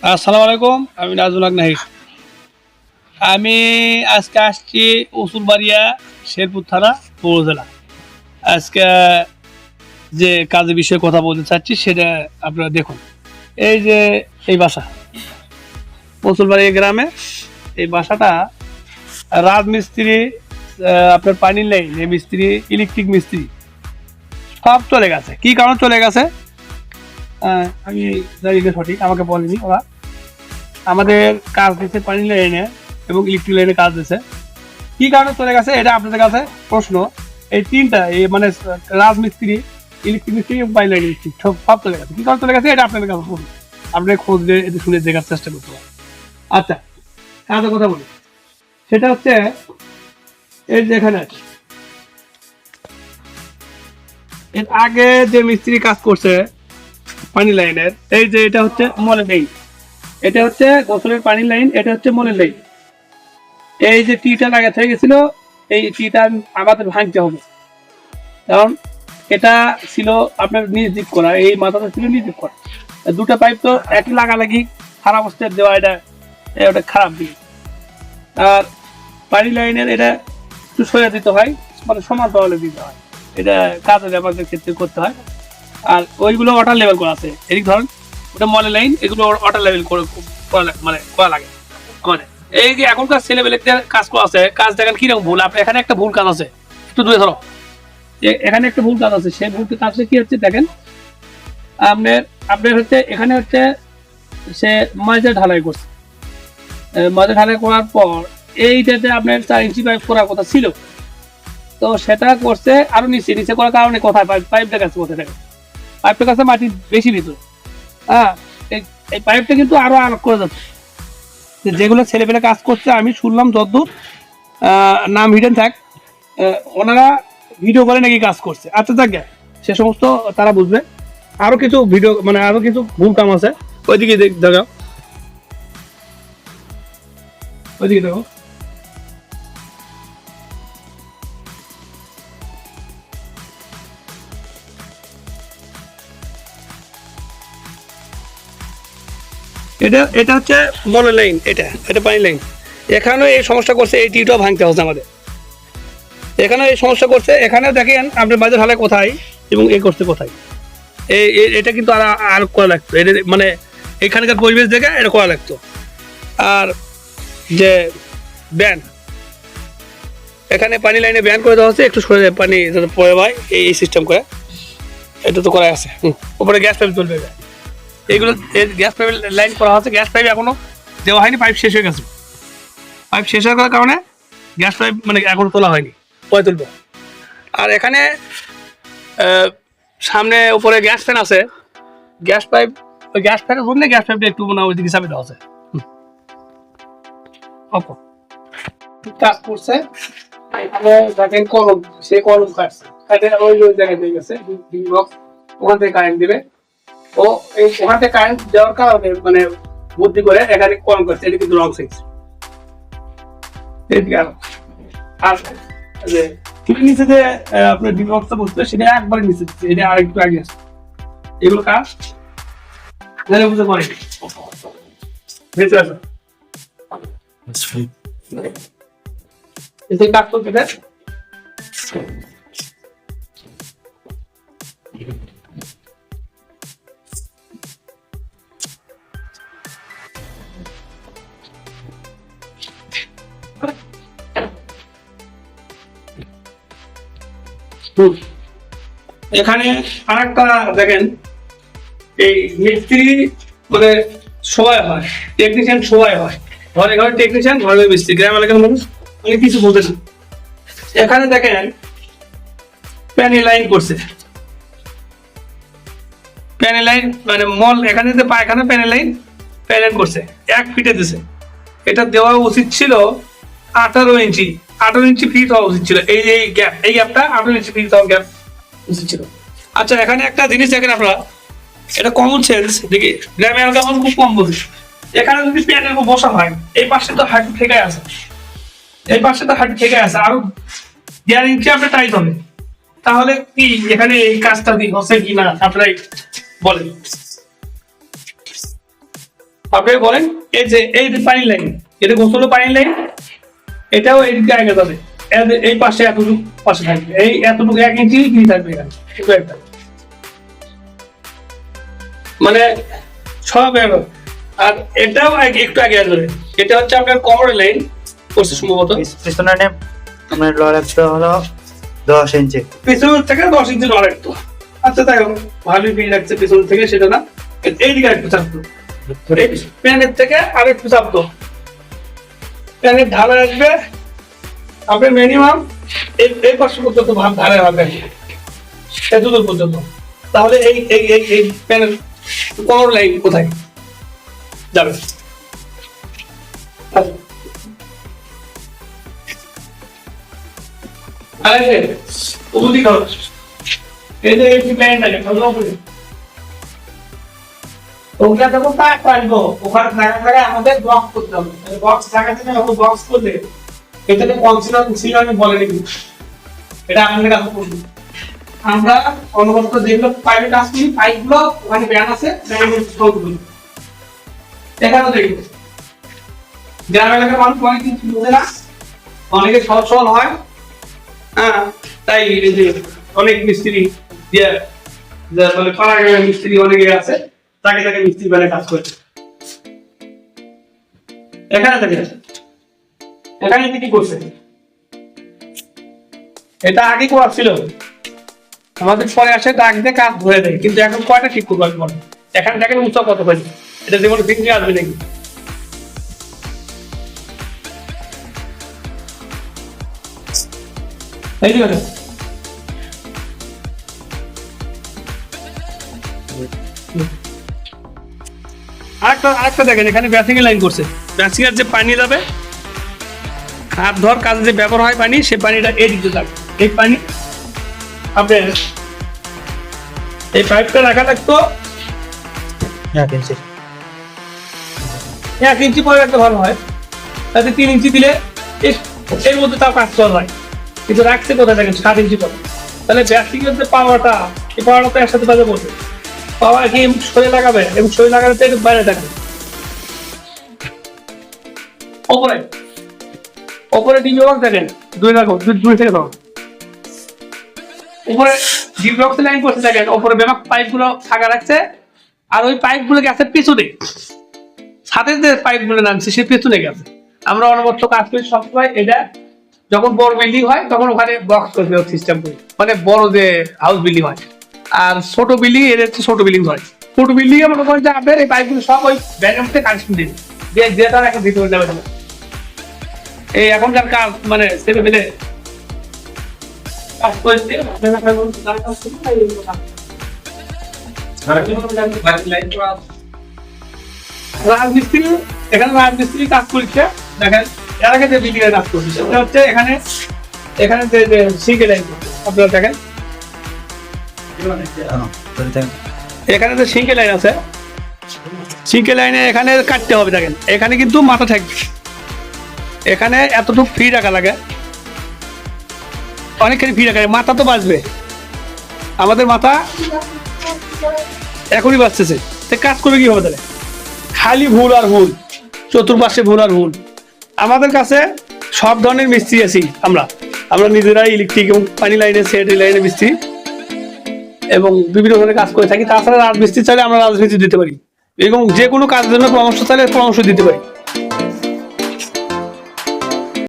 আসসালামু আলাইকুম, আমি নাজমুল হক নাহিদ। আমি আজকে আসছি উসুলবাড়িয়া, শেরপুর থানা, উপজেলা। আজকে যে কাজের বিষয়ে কথা বলতে চাচ্ছি সেটা আপনারা দেখুন। এই যে এই বাসা উসুলবাড়িয়া গ্রামে, এই বাসাটা রাজমিস্ত্রি, আপনার পানির লাইন এই মিস্ত্রি, ইলেকট্রিক মিস্ত্রি সব চলে গেছে। কি কারণ চলে গেছে আমি জানি না সঠিক, আমাকে বলেনি ওরা। আমাদের কাজ দিচ্ছে পানি লাইনে এবং ইলেকট্রিক লাইনে কাজ দিচ্ছে। কি কারণে চলে গেছে এটা আপনাদের কাছে প্রশ্ন। এই তিনটা এই মানে রাজমিস্ত্রি, ইলেকট্রিক মিস্ত্রি এবং পানি লাইন মিস্ত্রি সব চলে গেছে। কি কারণে চলে গেছে এটা আপনাদের কাছে প্রশ্ন। আপনি খোঁজ দিয়ে এটা শুনে দেখার চেষ্টা করতে পারেন। আচ্ছা, কাজের কথা বলি। সেটা হচ্ছে এই যে এখানে এর আগে যে মিস্ত্রি কাজ করছে পানি লাইনের, এই যে এটা হচ্ছে মলে লাইন, এটা হচ্ছে গোসলের পানি লাইন, এটা হচ্ছে মলের লাইন। এই যে টিটা লাগাতে হয়ে গেছিল, এই টিটা আমাদের ভাঙতে হবে, কারণ এটা ছিল আপনার নির্জীব করা, এই মাথাটা ছিল নির্জীব করা। দুটো পাইপ তো একই লাগালাগি খারাপ অবস্থায় দেওয়া, এটা খারাপ দিক। আর পানি লাইনের এটা একটু সরে দিতে হয়, মানে সমান তলে দিতে হয়, এটা কাজের আমাদের ক্ষেত্রে করতে হয়। আর ওইগুলো ওয়াটার লেভেল করা আছে, এদিক ধরেন ওটা মলে লাইন, এগুলো ওয়াটার লেভেল করে মানে করা লাগে আমাদের। এই যে এখনকার ছেলেবেলে কাজ করা আছে, কাজ দেখেন কিরকম ভুল। আপনি এখানে একটা ভুল কাজ আছে, একটু দূরে ধরো, এখানে একটা ভুল কাজ আছে। সেই ভুল কাজটা কি হচ্ছে দেখেন, আপনার আপনার হচ্ছে এখানে হচ্ছে সে মাঝে ঢালাই করছে। মাঝে ঢালাই করার পর এইটাতে আপনার 4 ইঞ্চি পাইপ করার কথা ছিল, তো সেটা করছে আরো নিচে নিচে করার কারণে কোথায় পাইপটা গেছে, কোথায় দেখেন পাইপটা কাছে মাটি বেশি ভিতর। হ্যাঁ, এই পাইপটা কিন্তু আরো আলোক করে যাচ্ছে। যেগুলো ছেলেপেলে কাজ করছে আমি শুনলাম যদ্দূর, নাম হিডেন থাক, ওনারা ভিডিও করে নাকি কাজ করছে। আচ্ছা থাকে, সে সমস্ত তারা বুঝবে। আরো কিছু ভিডিও মানে আরো কিছু ভুল কাম আছে, ওইদিকে দেখাও, ওইদিকে দেখো। এটা এটা হচ্ছে মলের লাইন, এটা এটা পানি লাইন। এখানেও এই সমস্যা করছে, এই টিটাও ভাঙতে হচ্ছে আমাদের। এখানেও এই সমস্যা করছে, এখানেও দেখেন আপনার বাজার হালে কোথায় এবং এ করছে কোথায়। এটা কিন্তু আর আর করা লাগতো, এটা মানে এখানকার পরিবেশ দেখে এটা করা লাগতো। আর যে ব্যান, এখানে পানি লাইনে ব্যান করে দেওয়া হচ্ছে, একটু সরে পানি যাতে পড়ে হয় এই সিস্টেম করে, এটা তো করা আছে। উপরে গ্যাস পাইপ চলবে, এইগুলো গ্যাস পাইপের লাইন করা হচ্ছে। গ্যাস পাইপ এখনো দেওয়া হয়নি, পাইপ শেষ হয়ে গেছে। পাইপ শেষ হয়ে যাওয়ার কারণে গ্যাস পাইপ মানে এখনো তোলা হয়নি, পরে তুলবো। আর এখানে সামনে উপরে গ্যাস ফ্যান আছে, গ্যাস পাইপ, ওই গ্যাস ফ্যানের জন্য গ্যাস পাইপটা একটু মনে হয় ওইদিকে চাপে দেওয়া আছে। কাজ করছে এখানে দেখেন কলম, সে কলম কাটছে, কাটে ওই ওই জায়গায় দিয়ে গেছে ওখান থেকে কারেন্ট দিবে। ও এই ওখান থেকে কারেন্ট দেওয়ার কারণে মানে বুদ্ধি করে এখানে কলম করছে, এটা কিন্তু রং সাইজ। আর যে নিচে যে আপনার ডিবক্সটা বসছে সেটা একবারে নিচে দিচ্ছে, এটা আরেকটু আগে আছে। এগুলো কাজ বুঝতে পারি ভেতরে আসো, কাজ করতে দেয়। এখানে আরেকটা দেখেন, এই মিস্ত্রি মানে সবাই হয়, টেকনিশিয়ান সবাই হয়, ঘরে ঘরে টেকনিশিয়ান, ঘরে মিস্ত্রি। গ্রাম এলাকার মানুষ অনেক কিছু বলতেছে। এখানে দেখেন প্যানেল লাইন করছে, প্যানেল লাইন মানে মল, এখানে যে পায়খানা প্যানেল লাইন প্যানেল করছে 1 ফিটে দিছে। এটা দেওয়া উচিত ছিল 18 ইঞ্চি, 18 ইঞ্চি ফিট হওয়া উচিত ছিল। এই যে গ্যাপ, এই গ্যাপটা 18 ইঞ্চি ফিট হওয়া গ্যাপ উচিত ছিল। আচ্ছা, এখানে একটা জিনিস দেখেন আপনারা, এটা কমন সেন্স দেখি, গ্রামে এলাকা মানুষ খুব কম বোঝে। এখানে যদি প্যানেল বসা হয়, এই পাশে তো হাঁটু ঠেকে আছে, এই পাশে তো হাঁটু ঠেকে আছে, আরো 1.5 ইঞ্চি আপনি টাইট হবে। তাহলে কি এখানে এই কাজটা হচ্ছে কি না আপনারাই বলেন। আপনি বলেন এই যে পানির লাইন, এটা গোসল পানির লাইন, এটাও এইদিকে আগে যাবে, এই পাশে এতটুকু পাশে থাকবে, এই এতটুকু 1 ইঞ্চি কি থাকবে এখানে, একটা মানে সব এলো। আর এটাও একটু আগে আসবে, এটা হচ্ছে আপনার কমর লাইন করছে সম্ভবত, পিছনে আপনার লড়াইটা হলো 10 ইঞ্চি, পিছন থেকে 10 ইঞ্চি লড়াই তো। আচ্ছা তাই ভালোই ফিল লাগছে পিছন থেকে, সেটা না এইদিকে একটু চাপতো, প্যানের থেকে আর একটু চাপতো, প্যানের ঢালে আসবে আপনার মিনিমাম এই পাশ পর্যন্ত ভাব ঢালে হবে এতদূর পর্যন্ত। তাহলে এই প্যানের কমর লাইন কোথায় যাবে? ওগুলা যখন তাক পারবো ওখানে থাকা আমাদের বক্স করতে হবে, বক্স থাকাতে বক্স করলে এটাকে কনসিলার বলে নাকি, এটা আমাদের কাছে করবো আমরা অনবরত যেগুলো পাইপে কাজ করি, পাইপগুলো ওখানে ব্যান আছে, এখানেও দেখবো গ্রাম এলাকার মানুষ অনেক কিছু বোঝে না, অনেকে সহজ সরল হয়, হ্যাঁ তাই এই যে অনেক মিস্ত্রি দিয়ে মানে পাড়া গ্রামের মিস্ত্রি অনেকে আছে, তাকে তাকে মিস্ত্রি বেলায় কাজ করে। এখানে থেকে এখানে কি করছে, এটা আগে করা ছিল, আমাদের পরে আসে দাগ দিয়ে কাজ ধরে দেয়, কিন্তু এখন কয়টা ঠিক করবো আমি বলেন? এখানে দেখেন উৎসব কত হয়েছে, এটা যেমন ফিঙ্গি আসবে নাকি? এই যে আরেকটা দেখেন, এখানে ব্যাসিং এর লাইন করছে, ব্যাসিং এর যে পানি যাবে হাত ধর কাজে যে ব্যবহার হয় পানি, সে পানিটা এই দিকে যাবে, এই পানি আপনার এই পাইপটা রাখা লাগতো 1 ইঞ্চি, 1 ইঞ্চি পরে রাখতে ভালো হয়, তাতে 3 ইঞ্চি দিলে এর মধ্যে তাও কাজ করা হয়, কিন্তু রাখছে কোথায় দেখেন 7 ইঞ্চি পরে, তাহলে ব্যাসিং এর যে পাওয়াটা, এই পাওয়াটা তো একসাথে বাজে পড়বে, পাওয়া কি শরীরে লাগাবে এবং শরীরে লাগালে তো একটু বাইরে থাকবে, ওপরে ডিবি বক্স দেখেন 2 রাখো, 2 থেকে দাও, উপরে ডিবি বক্স লাইন করতে দেখেন, ওপরে বেমাক পাইপ গুলো ফাঁকা রাখছে, আর ওই পাইপ গুলো গেছে পিছনে, ছাদের যে পাইপ গুলো নামছে সে পিছনে গেছে। আমরা অনবরত কাজ করি সবসময়, এটা যখন বড় বিল্ডিং হয় তখন ওখানে বক্স করবে সিস্টেম করি, মানে বড় যে হাউস বিল্ডিং হয়, আর ছোট বিল্ডিং এর হচ্ছে ছোট বিল্ডিং হয়, ছোট বিল্ডিং এ মনে করেন যে আপনার এই পাইপ গুলো সব ওই ব্যানের মধ্যে কানেকশন দিন দিয়ে যেটা একটা ভিতরে যাবে, এই এখনকার কাজ মানে ছেলে মেলে কাজ করছে, রাজমিস্ত্রি এখানে রাজমিস্ত্রি কাজ করছে দেখেন, এর আগে যে বিল্ডিং এর কাজ করছে সেটা হচ্ছে এখানে যে সিঙ্কে লাইন আপনারা দেখেন, এখানে যে সিঙ্কে লাইন আছে, সিঙ্কে লাইনে এখানে কাটতে হবে দেখেন, এখানে কিন্তু মাথা থাকবে, এখানে এতটুকু ফ্রি রাখা লাগে, অনেকখানি ফ্রি রাখা, মাথা তো বাঁচবে, আমাদের মাথা এখনই বাঁচতেছে, কাজ করবে কি হবে তাহলে? খালি ভুল আর ভুল, চতুর্পাশে ভুল আর ভুল। আমাদের কাছে সব ধরনের মিস্ত্রি আছি, আমরা নিজেরাই ইলেকট্রিক এবং পানি লাইনে সেট লাইনের মিস্ত্রি এবং বিভিন্ন ধরনের কাজ করে থাকি। তাছাড়া রাজমিস্ত্রি চাইলে আমরা রাজমিস্ত্রি দিতে পারি এবং যে কোনো কাজের জন্য পরামর্শ চাইলে পরামর্শ দিতে পারি।